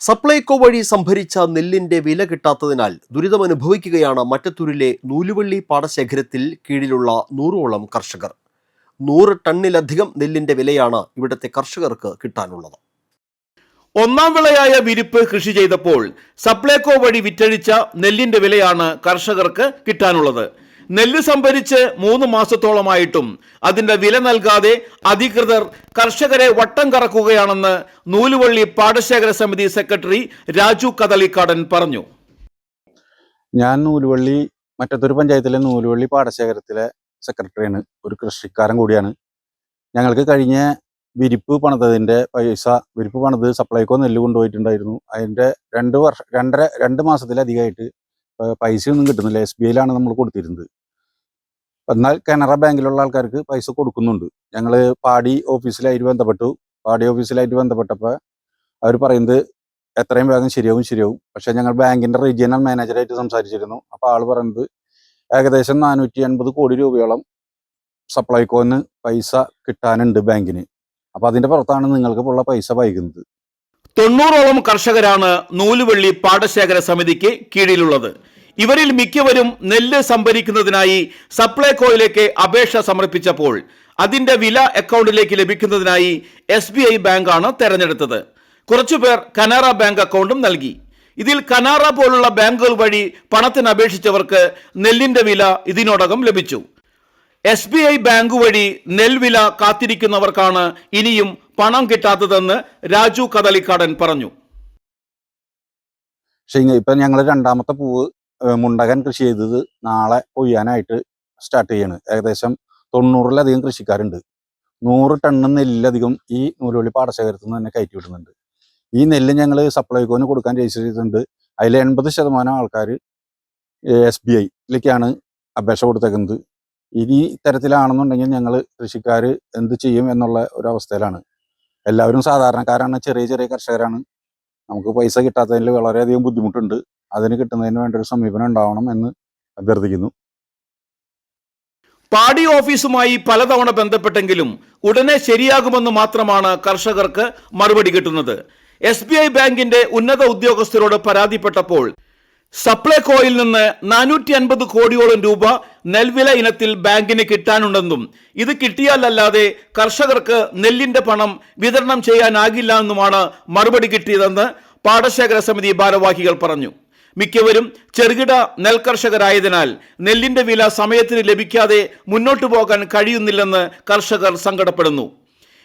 സപ്ലൈകോ വഴി സംഭരിച്ച നെല്ലിന്റെ വില കിട്ടാത്തതിനാൽ ദുരിതമനുഭവിക്കുകയാണ് മറ്റത്തൂരിലെ നൂലുവള്ളി പാടശേഖരത്തിൽ കീഴിലുള്ള 100ഓളം കർഷകർ. 100 ടണ്ണിലധികം നെല്ലിന്റെ വിലയാണ് ഇവിടുത്തെ കർഷകർക്ക് കിട്ടാനുള്ളത്. ഒന്നാം വിളയായ വിരിപ്പ് കൃഷി ചെയ്തപ്പോൾ സപ്ലൈകോ വഴി വിറ്റഴിച്ച നെല്ലിന്റെ വിലയാണ് കർഷകർക്ക് കിട്ടാനുള്ളത്. നെല്ല് സംഭരിച്ച് 3 മാസത്തോളമായിട്ടും അതിന്റെ വില നൽകാതെ അധികൃതർ കർഷകരെ വട്ടം കറക്കുകയാണെന്ന് നൂലുവള്ളി പാടശേഖര സമിതി സെക്രട്ടറി രാജു കദളിക്കാടൻ പറഞ്ഞു. ഞാൻ നൂലുവള്ളി മറ്റത്തൂർ പഞ്ചായത്തിലെ നൂലുവള്ളി പാടശേഖരത്തിലെ സെക്രട്ടറിയാണ്. ഒരു കൃഷിക്കാരൻ കൂടിയാണ്. ഞങ്ങൾക്ക് കഴിഞ്ഞ വിരിപ്പ് പണിതതിൻ്റെ പൈസ, വിരിപ്പ് പണിത് സപ്ലൈകോ നെല്ല് കൊണ്ടുപോയിട്ടുണ്ടായിരുന്നു. അതിൻ്റെ 2 മാസത്തിലധികമായിട്ട് പൈസയൊന്നും കിട്ടുന്നില്ല. SBI നമ്മൾ കൊടുത്തിരുന്നത്. എന്നാൽ കാനറ ബാങ്കിലുള്ള ആൾക്കാർക്ക് പൈസ കൊടുക്കുന്നുണ്ട്. ഞങ്ങൾ പാടി ഓഫീസിലായിട്ട് ബന്ധപ്പെട്ടപ്പോൾ അവർ പറയുന്നത് എത്രയും വേഗം ശരിയാവും. പക്ഷേ ഞങ്ങൾ ബാങ്കിൻ്റെ റീജിയണൽ മാനേജറായിട്ട് സംസാരിച്ചിരുന്നു. അപ്പോൾ ആൾ പറയുന്നത് ഏകദേശം 450 കോടി രൂപയോളം സപ്ലൈകോന്ന് പൈസ കിട്ടാനുണ്ട് ബാങ്കിന്. അപ്പോൾ അതിൻ്റെ പുറത്താണ് നിങ്ങൾക്ക് ഉള്ള പൈസ വൈകുന്നത്. 90ഓളം കർഷകരാണ് നൂലുവള്ളി പാടശേഖര സമിതിക്ക് കീഴിലുള്ളത്. ഇവരിൽ മിക്കവരും നെല്ല് സംഭരിക്കുന്നതിനായി സപ്ലൈകോയിലേക്ക് അപേക്ഷ സമർപ്പിച്ചപ്പോൾ അതിന്റെ വില അക്കൗണ്ടിലേക്ക് ലഭിക്കുന്നതിനായി SBI ബാങ്കാണ് തെരഞ്ഞെടുത്തത്. കുറച്ചുപേർ കനാറ ബാങ്ക് അക്കൗണ്ടും നൽകി. ഇതിൽ കനാറ പോലുള്ള ബാങ്കുകൾ വഴി പണത്തിന് അപേക്ഷിച്ചവർക്ക് നെല്ലിന്റെ വില ഇതിനോടകം ലഭിച്ചു. SBI ബാങ്ക് വഴി നെൽവില കാത്തിരിക്കുന്നവർക്കാണ് ഇനിയും പണം കിട്ടാത്തതെന്ന് രാജു കദളിക്കാടൻ പറഞ്ഞു. പക്ഷേ ഇപ്പം ഞങ്ങൾ രണ്ടാമത്തെ പൂവ് മുണ്ടകൻ കൃഷി ചെയ്തത് നാളെ കൊയ്യാനായിട്ട് സ്റ്റാർട്ട് ചെയ്യാണ്. ഏകദേശം 90-ലധികം കൃഷിക്കാരുണ്ട്. 100 ടണ്ണ് നെല്ലധികം ഈ നൂലുവള്ളി പാടശേഖരത്തിൽ നിന്ന് തന്നെ കയറ്റി വിടുന്നുണ്ട്. ഈ നെല്ല് ഞങ്ങൾ സപ്ലൈകോന് കൊടുക്കാൻ രജിസ്റ്റർ ചെയ്തിട്ടുണ്ട്. അതിൽ 80% ആൾക്കാർ SBIയിലേക്കാണ് അപേക്ഷ കൊടുത്തേക്കുന്നത്. ഇനി ഇത്തരത്തിലാണെന്നുണ്ടെങ്കിൽ ഞങ്ങൾ കൃഷിക്കാർ എന്ത് ചെയ്യും എന്നുള്ള ഒരു അവസ്ഥയിലാണ്. എല്ലാവരും സാധാരണക്കാരാണ്, ചെറിയ കർഷകരാണ്. നമുക്ക് പൈസ കിട്ടാത്തതിൽ വളരെയധികം ബുദ്ധിമുട്ടുണ്ട്. അതിന് കിട്ടുന്നതിന് വേണ്ട ഒരു സമീപനം ഉണ്ടാവണം എന്ന് അഭ്യർത്ഥിക്കുന്നു. പാടി ഓഫീസുമായി പലതവണ ബന്ധപ്പെട്ടെങ്കിലും ഉടനെ ശരിയാകുമെന്ന് മാത്രമാണ് കർഷകർക്ക് മറുപടി കിട്ടുന്നത്. SBI ബാങ്കിന്റെ ഉന്നത ഉദ്യോഗസ്ഥരോട് പരാതിപ്പെട്ടപ്പോൾ സപ്ലൈകോയിൽ നിന്ന് 450 കോടിയോളം രൂപ നെൽവില ഇനത്തിൽ ബാങ്കിന് കിട്ടാനുണ്ടെന്നും ഇത് കിട്ടിയാലല്ലാതെ കർഷകർക്ക് നെല്ലിന്റെ പണം വിതരണം ചെയ്യാനാകില്ല എന്നുമാണ് മറുപടി കിട്ടിയതെന്ന് പാടശേഖര സമിതി ഭാരവാഹികൾ പറഞ്ഞു. മിക്കവരും ചെറുകിട നെൽകർഷകരായതിനാൽ നെല്ലിന്റെ വില സമയത്തിന് ലഭിക്കാതെ മുന്നോട്ടു പോകാൻ കഴിയുന്നില്ലെന്ന് കർഷകർ സങ്കടപ്പെടുന്നു.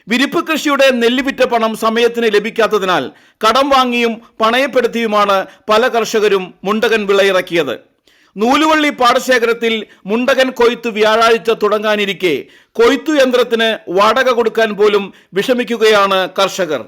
വിരിപ്പ് കൃഷിയുടെ നെല്ല് വിറ്റ പണം സമയത്തിന് ലഭിക്കാത്തതിനാൽ കടം വാങ്ങിയും പണയപ്പെടുത്തിയുമാണ് പല കർഷകരും മുണ്ടകൻ വിളയിറക്കിയത്. നൂലുവള്ളി പാടശേഖരത്തിൽ മുണ്ടകൻ കൊയ്ത്ത് വ്യാഴാഴ്ച തുടങ്ങാനിരിക്കെ കൊയ്ത്തു യന്ത്രത്തിന് വാടക കൊടുക്കാൻ പോലും വിഷമിക്കുകയാണ് കർഷകർ.